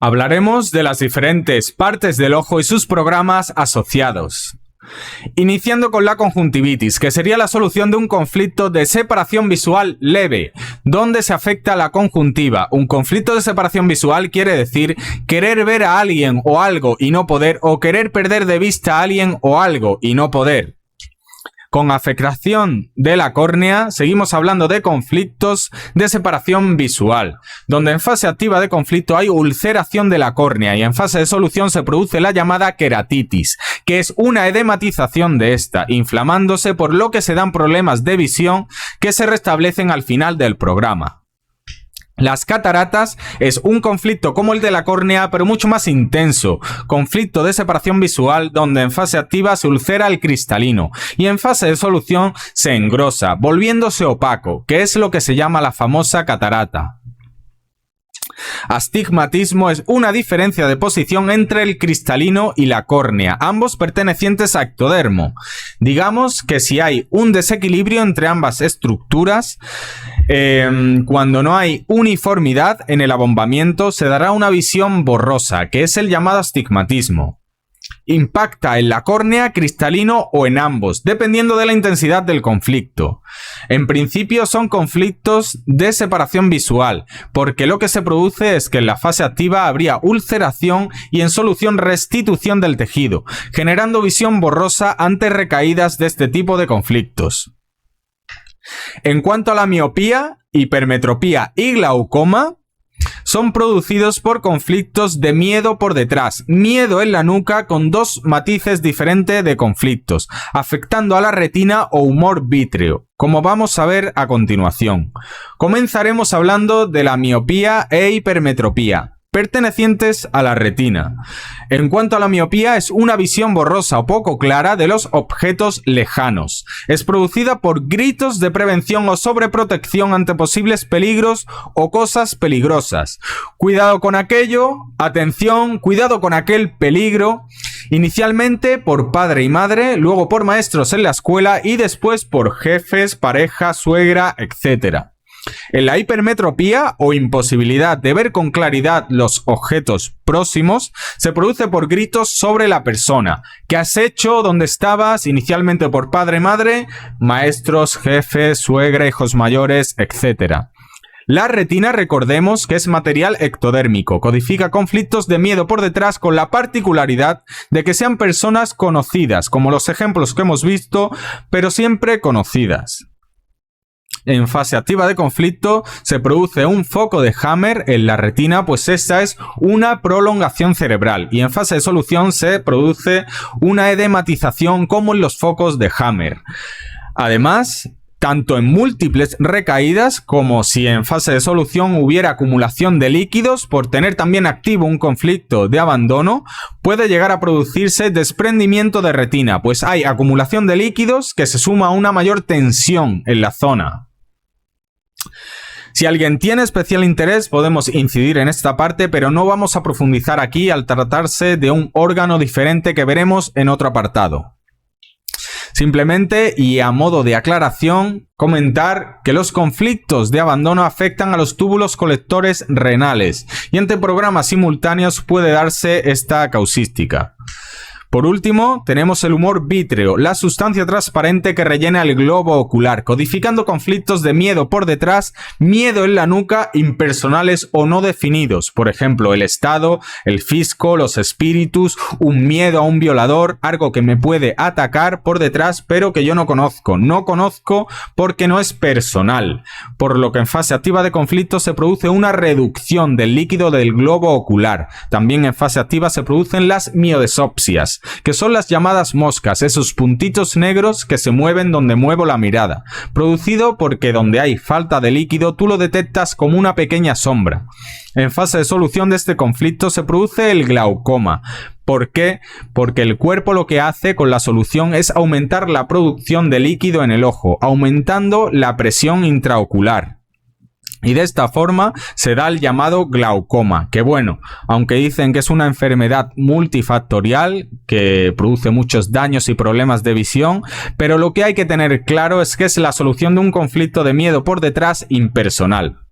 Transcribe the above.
Hablaremos de las diferentes partes del ojo y sus programas asociados. Iniciando con la conjuntivitis, que sería la solución de un conflicto de separación visual leve, donde se afecta la conjuntiva. Un conflicto de separación visual quiere decir querer ver a alguien o algo y no poder, o querer perder de vista a alguien o algo y no poder. Con afectación de la córnea, seguimos hablando de conflictos de separación visual, donde en fase activa de conflicto hay ulceración de la córnea y en fase de solución se produce la llamada queratitis, que es una edematización de esta, inflamándose, por lo que se dan problemas de visión que se restablecen al final del programa. Las cataratas es un conflicto como el de la córnea, pero mucho más intenso, conflicto de separación visual donde en fase activa se ulcera el cristalino y en fase de solución se engrosa, volviéndose opaco, que es lo que se llama la famosa catarata. Astigmatismo es una diferencia de posición entre el cristalino y la córnea, ambos pertenecientes a ectodermo. Digamos que si hay un desequilibrio entre ambas estructuras, cuando no hay uniformidad en el abombamiento, se dará una visión borrosa, que es el llamado astigmatismo. Impacta en la córnea, cristalino o en ambos, dependiendo de la intensidad del conflicto. En principio son conflictos de separación visual, porque lo que se produce es que en la fase activa habría ulceración y en solución restitución del tejido, generando visión borrosa ante recaídas de este tipo de conflictos. En cuanto a la miopía, hipermetropía y glaucoma, son producidos por conflictos de miedo por detrás, miedo en la nuca con dos matices diferentes de conflictos, afectando a la retina o humor vítreo, como vamos a ver a continuación. Comenzaremos hablando de la miopía e hipermetropía, pertenecientes a la retina. En cuanto a la miopía, es una visión borrosa o poco clara de los objetos lejanos. Es producida por gritos de prevención o sobreprotección ante posibles peligros o cosas peligrosas. Cuidado con aquello, atención, cuidado con aquel peligro. Inicialmente por padre y madre, luego por maestros en la escuela y después por jefes, pareja, suegra, etc. En la hipermetropía o imposibilidad de ver con claridad los objetos próximos se produce por gritos sobre la persona. ¿Qué has hecho? ¿Dónde estabas? Inicialmente por padre, madre, maestros, jefes, suegra, hijos mayores, etc. La retina, recordemos que es material ectodérmico, codifica conflictos de miedo por detrás con la particularidad de que sean personas conocidas, como los ejemplos que hemos visto, pero siempre conocidas. En fase activa de conflicto se produce un foco de Hammer en la retina, pues esta es una prolongación cerebral, y en fase de solución se produce una edematización como en los focos de Hammer. Además, tanto en múltiples recaídas como si en fase de solución hubiera acumulación de líquidos por tener también activo un conflicto de abandono, puede llegar a producirse desprendimiento de retina, pues hay acumulación de líquidos que se suma a una mayor tensión en la zona. Si alguien tiene especial interés, podemos incidir en esta parte, pero no vamos a profundizar aquí al tratarse de un órgano diferente que veremos en otro apartado. Simplemente, y a modo de aclaración, comentar que los conflictos de abandono afectan a los túbulos colectores renales y entre programas simultáneos puede darse esta causística. Por último, tenemos el humor vítreo, la sustancia transparente que rellena el globo ocular, codificando conflictos de miedo por detrás, miedo en la nuca, impersonales o no definidos. Por ejemplo, el Estado, el fisco, los espíritus, un miedo a un violador, algo que me puede atacar por detrás, pero que yo no conozco. No conozco porque no es personal. Por lo que en fase activa de conflicto se produce una reducción del líquido del globo ocular. También en fase activa se producen las miodesopsias, que son las llamadas moscas, esos puntitos negros que se mueven donde muevo la mirada, producido porque donde hay falta de líquido tú lo detectas como una pequeña sombra. En fase de solución de este conflicto se produce el glaucoma. ¿Por qué? Porque el cuerpo lo que hace con la solución es aumentar la producción de líquido en el ojo, aumentando la presión intraocular. Y de esta forma se da el llamado glaucoma, que bueno, aunque dicen que es una enfermedad multifactorial que produce muchos daños y problemas de visión, pero lo que hay que tener claro es que es la solución de un conflicto de miedo por detrás impersonal.